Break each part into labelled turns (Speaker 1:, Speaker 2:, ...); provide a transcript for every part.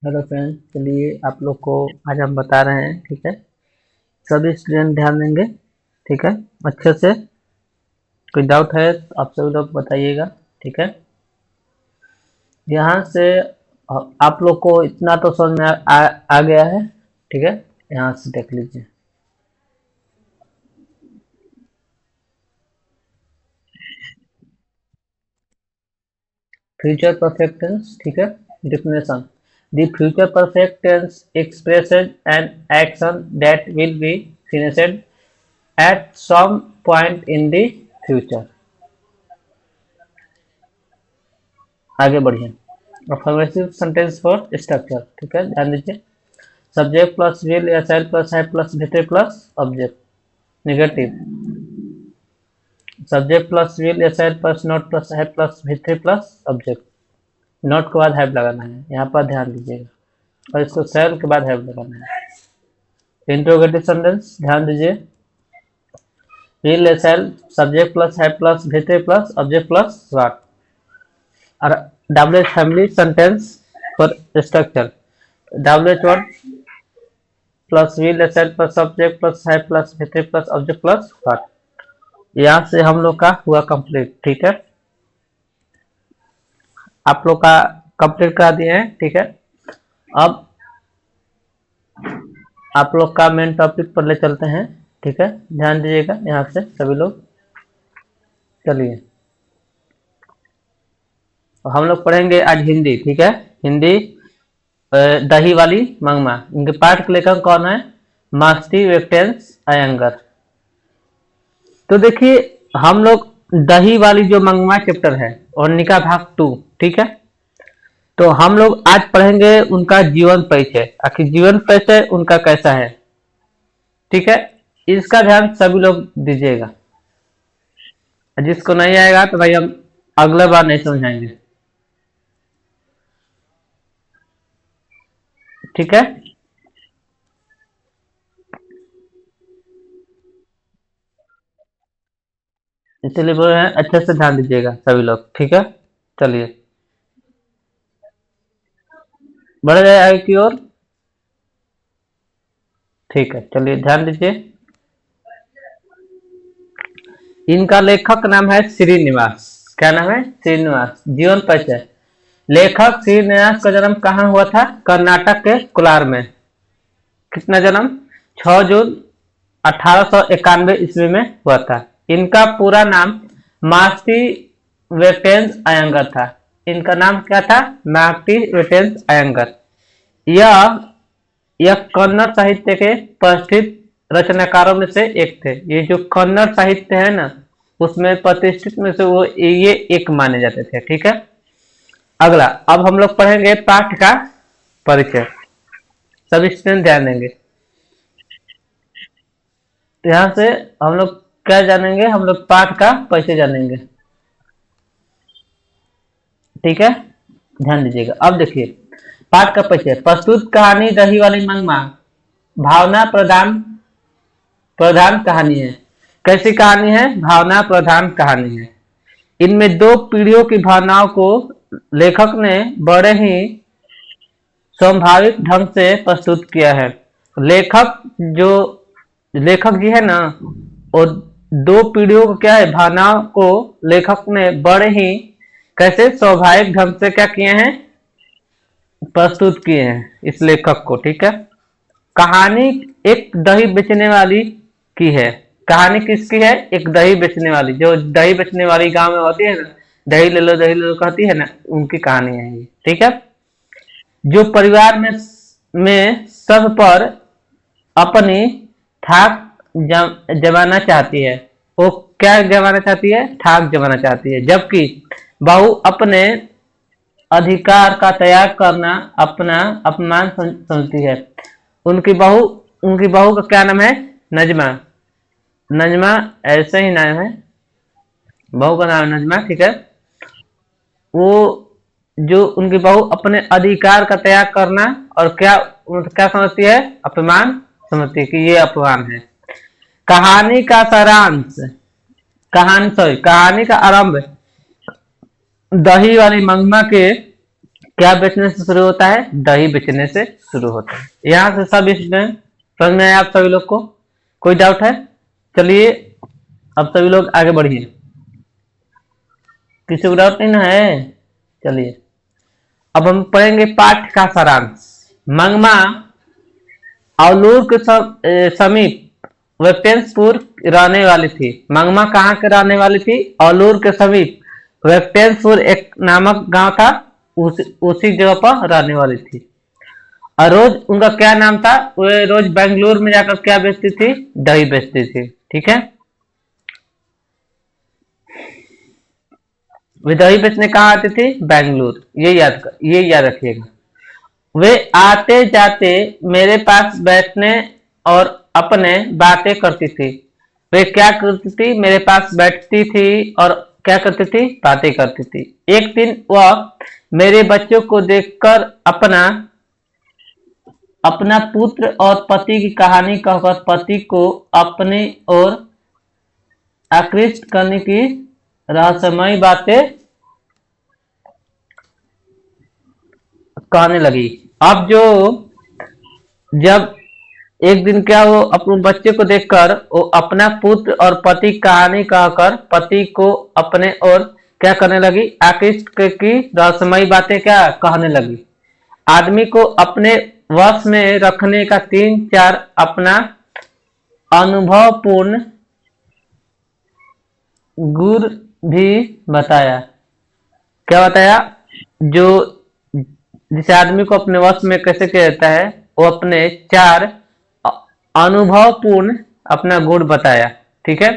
Speaker 1: Hello friends, चलिए आप लोग को आज हम बता रहे हैं। ठीक है, सभी स्टूडेंट ध्यान देंगे। ठीक है, अच्छे से। कोई डाउट है तो आप सभी लोग बताइएगा। ठीक है, यहाँ से आप लोग को इतना तो समझ में आ गया है। ठीक है, यहाँ से देख लीजिए। Future perfect tense. ठीक है, definition: the future perfect tense expresses an action that will be finished at some point in the future। आगे बढ़िए। Affirmative sentence for structure. ठीक है, ध्यान दीजिए। सब्जेक्ट प्लस विल या सेल प्लस है प्लस भिटे plus object. Negative: subject plus will या shall plus not plus have plus भिटे प्लस ऑब्जेक्ट। नॉट के बाद हैव लगाना है, यहाँ पर ध्यान दीजिएगा, और इसको सेल के बाद हैव लगाना है। इंट्रोगेटिव सेंटेंस, ध्यान दीजिए। विल या shall subject plus have plus भिटे प्लस ऑब्जेक्ट प्लस व्हाट। और WH family sentence for structure: WH1 plus will shall plus subject plus have plus भिटे प्लस ऑब्जेक्ट प्लस व्हाट। यहाँ से हम लोग का हुआ कंप्लीट। ठीक है, आप लोग का कंप्लीट करा दिए हैं। ठीक है, अब आप लोग का मेन टॉपिक पर ले चलते हैं। ठीक है, ध्यान दीजिएगा यहाँ से सभी लोग। चलिए, हम लोग पढ़ेंगे आज हिंदी। ठीक है, हिंदी दही वाली मंगमा। इनके पाठ के लेखक कौन है? मास्टी वेक्टेंस अयंगर। तो देखिए, हम लोग दही वाली जो मंगमा चैप्टर है और निका भाग 2। ठीक है, तो हम लोग आज पढ़ेंगे उनका जीवन परिचय। आखिर जीवन परिचय उनका कैसा है। ठीक है, इसका ध्यान सभी लोग दीजिएगा। जिसको नहीं आएगा तो भाई हम अगला बार नहीं समझाएंगे। ठीक है, इसलिए बोल रहे हैं अच्छे से ध्यान दीजिएगा सभी लोग। ठीक है, चलिए बढ़ जाए आगे की ओर। ठीक है, चलिए ध्यान दीजिए। इनका लेखक नाम है श्रीनिवास। क्या नाम है? श्रीनिवास। जीवन परिचय: लेखक श्रीनिवास का जन्म कहाँ हुआ था? कर्नाटक के कोलार में। कितना जन्म? 6 जून 1891 ईस्वी में हुआ था। इनका पूरा नाम मास्टी वेटेंस अयंगर था। इनका नाम क्या था? मास्टी वेटेंस अयंगर। यह यह कन्नड़ साहित्य के प्रतिष्ठित रचनाकारों में से एक थे। ये जो कन्नड़ साहित्य है ना, उसमें प्रतिष्ठित में से वो ये एक माने जाते थे। ठीक है, अगला अब हम लोग पढ़ेंगे पाठ का परिचय। सभी स्टूडेंट ध्यान देंगे। यहाँ से हम लोग क्या जानेंगे? हम लोग पाठ का परिचय जानेंगे। ठीक है, ध्यान दीजिएगा। अब देखिए पाठ का परिचय: प्रस्तुत कहानी दही वाली मंगमा भावना प्रधान प्रधान कहानी है। कैसी कहानी है? भावना प्रधान कहानी है। इनमें दो पीढ़ियों की भावनाओं को लेखक ने बड़े ही स्वाभाविक ढंग से प्रस्तुत किया है। लेखक जो लेखक जी है ना, और दो पीढ़ियों को क्या है, भावनाओं को लेखक ने बड़े ही कैसे स्वाभाविक ढंग से क्या किए हैं? प्रस्तुत किए हैं इस लेखक को। ठीक है, कहानी एक दही बेचने वाली की है। कहानी किसकी है? एक दही बेचने वाली, जो दही बेचने वाली गांव में होती है ना, दही ले लो कहती है ना, उनकी कहानी है ये। ठीक है, जो परिवार में सब पर अपनी ठाक जमाना चाहती है। वो क्या जमाना चाहती है? ठाक जमाना चाहती है। जबकि बहू अपने अधिकार का त्याग करना अपना अपमान समझती है। उनकी बहू का क्या नाम है? नजमा। नजमा ऐसे ही नाम है, बहू का नाम नजमा। ठीक है, वो जो उनकी बहू अपने अधिकार का त्याग करना और क्या क्या समझती है? अपमान समझती है कि ये अपमान है। कहानी का सारांश, कहानी का आरंभ दही वाली मंगमा के क्या बेचने से शुरू होता है? दही बेचने से शुरू होता है। यहाँ से सब स्टूडेंट समझ में आया आप सभी लोग को? कोई डाउट है? चलिए अब सभी लोग आगे बढ़िए। किसी को डाउट नहीं ना है? चलिए अब हम पढ़ेंगे पाठ का सारांश। मंगमा औलूर के समीप वेप्टेंसपुर रहने वाली थी। मंगमा कहाँ के रहने वाली थी? औलूर के समीप वेप्टेंसपुर एक नामक गांव था, उसी जगह पर रहने वाली थी। और रोज उनका क्या नाम था? वे रोज बेंगलुरु में जाकर क्या बेचती थी? दही बेचती थी। ठीक है, वे दही बेचने कहाँ आती थी? बेंगलुरु। ये याद रखिएगा। वे आते जाते मेरे पास बैठने और अपने बातें करती थी। वे क्या करती थी? मेरे पास बैठती थी और क्या करती थी? बातें करती थी। एक दिन वह मेरे बच्चों को देखकर अपना पुत्र और पति की कहानी कहकर पति को अपनी ओर आकृष्ट करने की रहस्यमयी बातें कहने लगी। अब जब एक दिन क्या, वो अपने बच्चे को देखकर वो अपना पुत्र और पति की कहानी कहकर पति को अपने ओर क्या करने लगी? आकृष्ट की रहस्यमयी बातें क्या कहने लगी। आदमी को अपने वश में रखने का 3-4 अपना अनुभवपूर्ण गुर भी बताया। क्या बताया? जो जिस आदमी को अपने वश में कैसे किया जाता है, वो अपने 4 अनुभवपूर्ण अपना गुण बताया। ठीक है।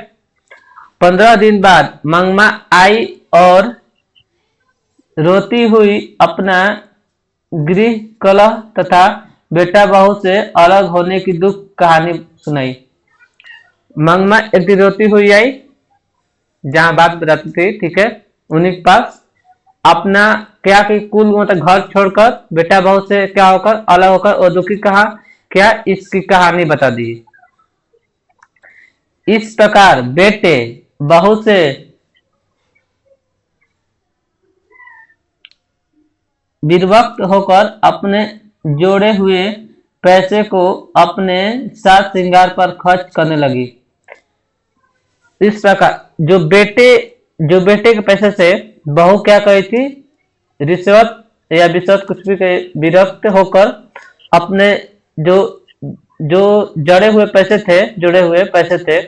Speaker 1: 15 दिन बाद मंगमा आई और रोती हुई अपना गृह कलह तथा बेटा बहू से अलग होने की दुख कहानी सुनाई। मंगमा एक दिन रोती हुई आई, जहां बात बताती थी, ठीक है, उन्हीं के पास अपना क्या कि कुल मतलब घर छोड़कर बेटा बहू से क्या होकर अलग होकर और दुखी कहा क्या, इसकी कहानी बता दी। इस प्रकार बेटे बहू से विरक्त होकर अपने जोड़े हुए पैसे को अपने साज श्रृंगार पर खर्च करने लगी। इस प्रकार जो बेटे के पैसे से बहू क्या कही थी? रिश्वत या विश्वत कुछ भी कहे, विरक्त होकर अपने जो जुड़े हुए पैसे थे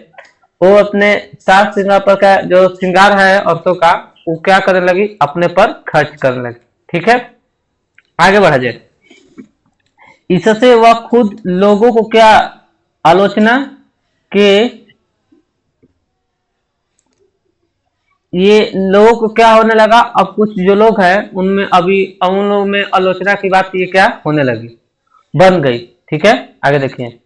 Speaker 1: वो अपने साज श्रृंगार पर का जो श्रृंगार है औरतों का, वो क्या करने लगी? अपने पर खर्च करने लगी। ठीक है, आगे बढ़ा जाए। इससे वह खुद लोगों को क्या आलोचना के ये लोगों को क्या होने लगा? अब कुछ जो लोग हैं उन लोगों में आलोचना की बात ये क्या होने लगी, बन गई। ठीक है, आगे देखिए।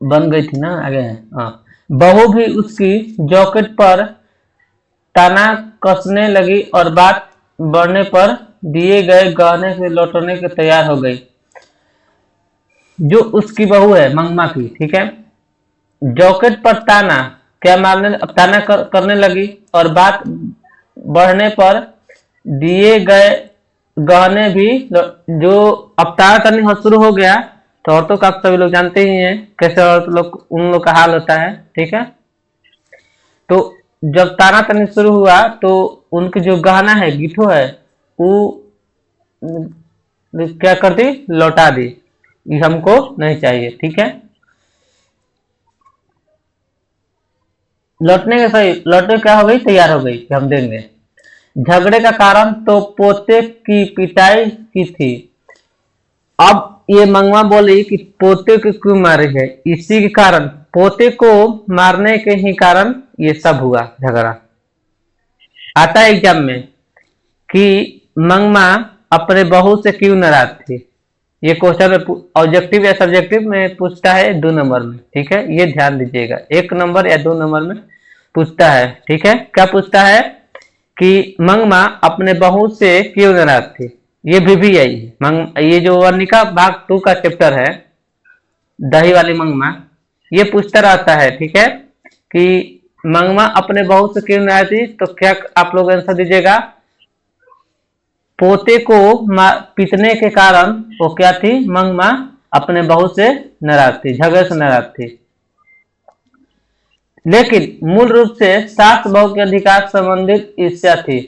Speaker 1: बन गई थी ना, आगे है। हाँ, बहू भी उसकी जॉकेट पर ताना कसने लगी और बात बढ़ने पर दिए गए गहने से लौटने के तैयार हो गई। जो उसकी बहू है मंगमा की, ठीक है, जॉकेट पर ताना करने लगी और बात बढ़ने पर दिए गए गहने भी जो अब ताना शुरू हो गया। तो औरतों का आप सभी लोग जानते ही हैं कैसे उन लोग का हाल होता है। ठीक है, तो जब ताना तनी शुरू हुआ तो उनकी जो गहना है, गिट्ठो है, वो क्या कर दी? लौटा दी। ये हमको नहीं चाहिए। ठीक है, लौटने क्या हो गई? तैयार हो गई कि हम देंगे। झगड़े का कारण तो पोते की पिटाई की थी। अब ये मंगवा बोली कि पोते को क्यों मारे है? इसी के कारण, पोते को मारने के ही कारण ये सब हुआ झगड़ा। आता है एग्जाम में कि मंगमा अपने बहू से क्यों नाराज थी। ये क्वेश्चन में ऑब्जेक्टिव या सब्जेक्टिव में पूछता है 2 नंबर में। ठीक है, ये ध्यान दीजिएगा, 1 नंबर या 2 नंबर में पूछता है। ठीक है, क्या पूछता है कि मंगमा अपने बहू से क्यों नाराज थी। ये भी आई है। ये जो वर्णिका भाग 2 का चैप्टर है, दही वाली मंगमा, ये पूछता रहता है। ठीक है, कि मंगमा अपने बहू से क्यों नाराज थी? तो क्या आप लोग आंसर दीजिएगा? पोते को पीटने के कारण वो क्या थी? मंगमा अपने बहू से नाराज थी, झगड़े से नाराज थी। लेकिन मूल रूप से सास बहू के अधिकार संबंधित ईर्ष्या थी।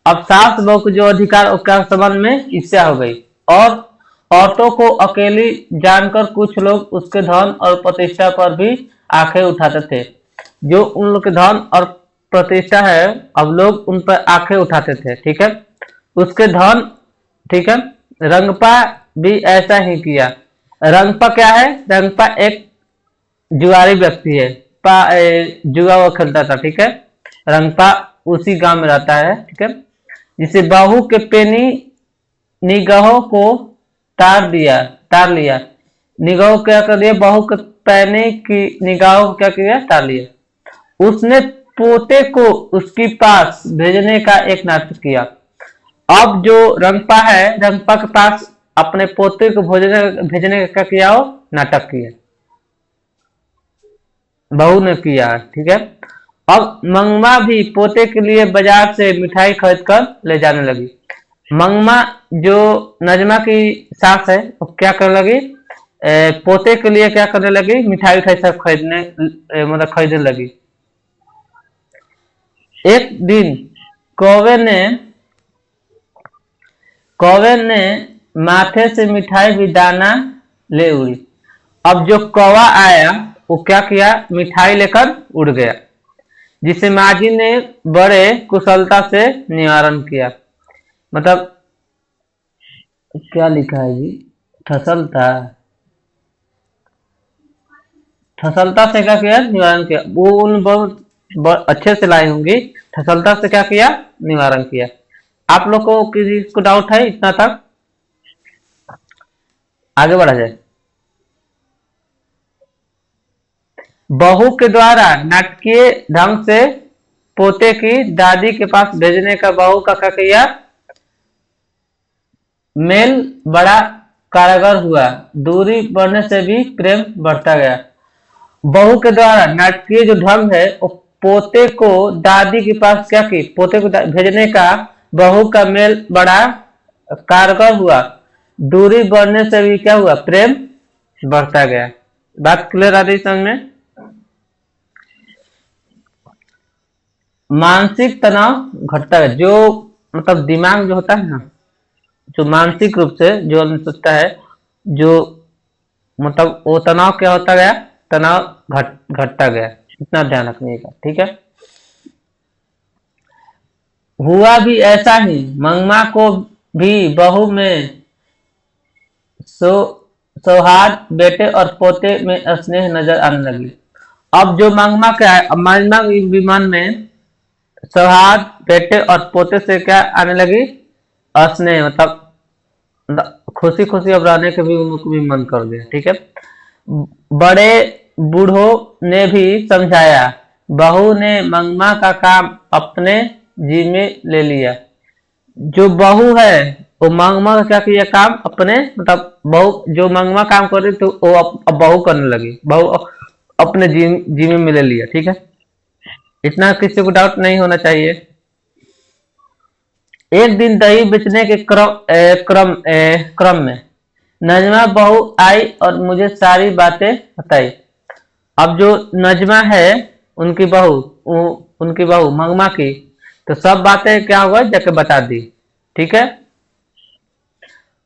Speaker 1: अब सास बहू के जो अधिकार उसका संबंध में ईर्ष्या हो गई, और औरतों को अकेली जानकर कुछ लोग उसके धन और प्रतिष्ठा पर भी आंखें उठाते थे। जो उन लोग के धन और प्रतिष्ठा है, अब लोग उन पर आंखें उठाते थे, ठीक है, उसके धन, ठीक है। रंगपा भी ऐसा ही किया। रंगपा क्या है? रंगपा एक जुआरी व्यक्ति है, जुआ वो खेलता था, ठीक है। रंगपा उसी गांव में रहता है, ठीक है, जिसे बहू के पेनी निगाहों को तार लिया। निगाहों क्या कर दिया? बहू के पैने की निगाहों को क्या किया? तार लिया। उसने पोते को उसके पास भेजने का एक नाटक किया। अब जो रंगपा है, रंगपा के पास अपने पोते को भेजने का किया हो नाटक किया, बहू ने किया, ठीक है। अब मंगमा भी पोते के लिए बाजार से मिठाई खरीद कर ले जाने लगी। मंगमा जो नजमा की सास है, वो क्या करने लगी? पोते के लिए क्या करने लगी? मिठाई सब खरीदने लगी। एक दिन कौवे ने माथे से मिठाई भी दाना ले उड़ी। अब जो कौवा आया वो क्या किया? मिठाई लेकर उड़ गया, जिसे माजी ने बड़े कुशलता से निवारण किया। मतलब क्या लिखा है जी? ठसलता से क्या किया? निवारण किया। वो उन बहुत अच्छे से लाई होंगी। ठसलता से क्या किया? निवारण किया। आप लोग को किसी को डाउट है इतना तक? आगे बढ़ा जाए। बहू के द्वारा नाटकीय ढंग से पोते की दादी के पास भेजने का बहू का क्या किया? मेल बड़ा कारगर हुआ। दूरी बढ़ने से भी प्रेम बढ़ता गया। बहू के द्वारा नाटकीय जो ढंग है, वो पोते को दादी के पास क्या की? पोते को भेजने का बहू का मेल बड़ा कारगर हुआ। दूरी बढ़ने से भी क्या हुआ? प्रेम बढ़ता गया। बात क्लियर आ रही समझ में? मानसिक तनाव घटता है। जो मतलब दिमाग जो होता है ना, जो मानसिक रूप से जो आदमी सोचता है, जो मतलब वो तनाव क्या होता गया? तनाव घटता गया। इतना ध्यान रखने का, ठीक है। हुआ भी ऐसा ही। मंगमा को भी बहू में सौहार्द, बेटे और पोते में स्नेह नजर आने लगी। अब जो मंगमा क्या है? अब मंगमा विमान में सौहार्द, बेटे और पोते से क्या आने लगी? स्नेह, मतलब खुशी खुशी अब रहने के भी उनको भी मन कर गया, ठीक है। बड़े बूढ़ों ने भी समझाया। बहू ने मंगमा का काम अपने जिम्मे ले लिया। जो बहू है वो मंगमा का क्या किया? काम अपने, मतलब बहू जो मंगमा काम कर रही तो वो अब बहू करने लगी। बहू अपने जिम्मे में ले लिया, ठीक है। इतना किसी को डाउट नहीं होना चाहिए। एक दिन दही बेचने के क्रम में नजमा बहू आई और मुझे सारी बातें बताई। अब जो नजमा है, उनकी बहू मंगमा की, तो सब बातें क्या हुआ? जाके बता दी, ठीक है।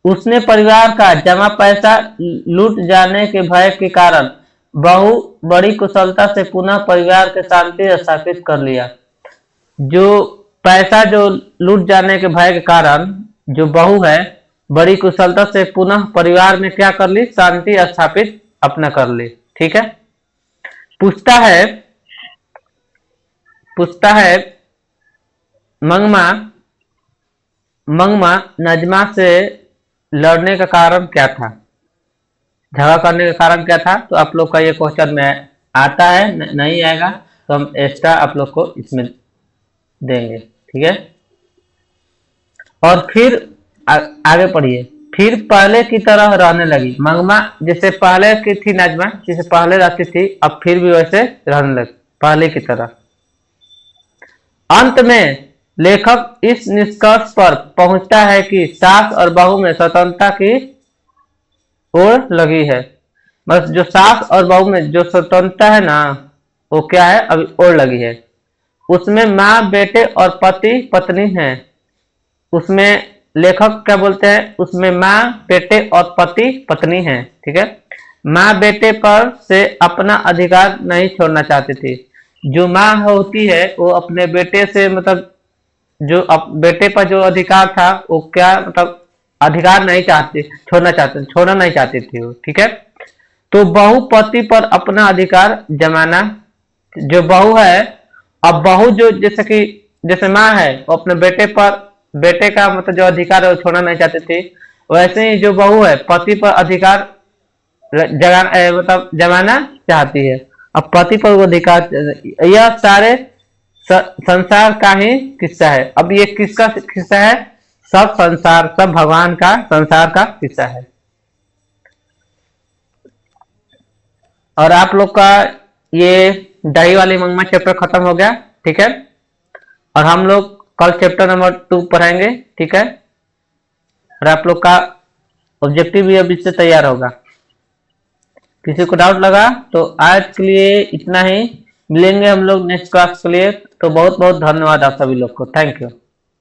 Speaker 1: उसने परिवार का जमा पैसा लूट जाने के भय के कारण बहू बड़ी कुशलता से पुनः परिवार के शांति स्थापित कर लिया। जो पैसा जो लूट जाने के भय के कारण जो बहू है, बड़ी कुशलता से पुनः परिवार में क्या कर ली? शांति स्थापित अपना कर ली, ठीक है। पूछता है मंगमा नजमा से लड़ने का कारण क्या था? झगड़ा करने का कारण क्या था? तो आप लोग का ये क्वेश्चन में आता है, नहीं आएगा तो हम एक्स्ट्रा आप लोग को इसमें देंगे, ठीक है। और फिर आगे पढ़िए। फिर पहले की तरह रहने लगी। मंगमा जैसे पहले की थी, नजमा जैसे पहले रहती थी, अब फिर भी वैसे रहने लगी। पहले की तरह। अंत में लेखक इस निष्कर्ष पर पहुंचता है कि सास और बहू में स्वतंत्रता की ओर लगी है। बस जो सास और बहू में जो स्वतंत्रता है ना, वो क्या है, अभी ओर लगी है। उसमें माँ बेटे और पति पत्नी है। उसमें लेखक क्या बोलते हैं, उसमें माँ बेटे और पति पत्नी है। ठीक है, माँ बेटे पर से अपना अधिकार नहीं छोड़ना चाहती थी। जो माँ होती है वो अपने बेटे से मतलब जो बेटे पर जो अधिकार था वो क्या मतलब अधिकार नहीं चाहती, छोड़ना नहीं चाहती थी वो। ठीक है, तो बहू पति पर अपना अधिकार जमाना, जो बहू है, अब बहू जो जैसे माँ है वो अपने बेटे का मतलब जो अधिकार है वो छोड़ना नहीं चाहती थी, वैसे ही जो बहू है पति पर अधिकार मतलब जमाना चाहती है। अब पति पर वो अधिकार, यह सारे संसार का ही किस्सा है। अब ये किसका किस्सा है, सब भगवान का संसार का किस्सा है। और आप लोग का ये दही वाली मंगमा चैप्टर खत्म हो गया। ठीक है, और हम लोग कल चैप्टर नंबर 2 पढ़ेंगे। ठीक है, और आप लोग का ऑब्जेक्टिव भी अब इससे तैयार होगा। किसी को डाउट लगा तो आज के लिए इतना ही, मिलेंगे हम लोग नेक्स्ट क्लास के लिए। तो बहुत बहुत धन्यवाद आप सभी लोग को, थैंक यू।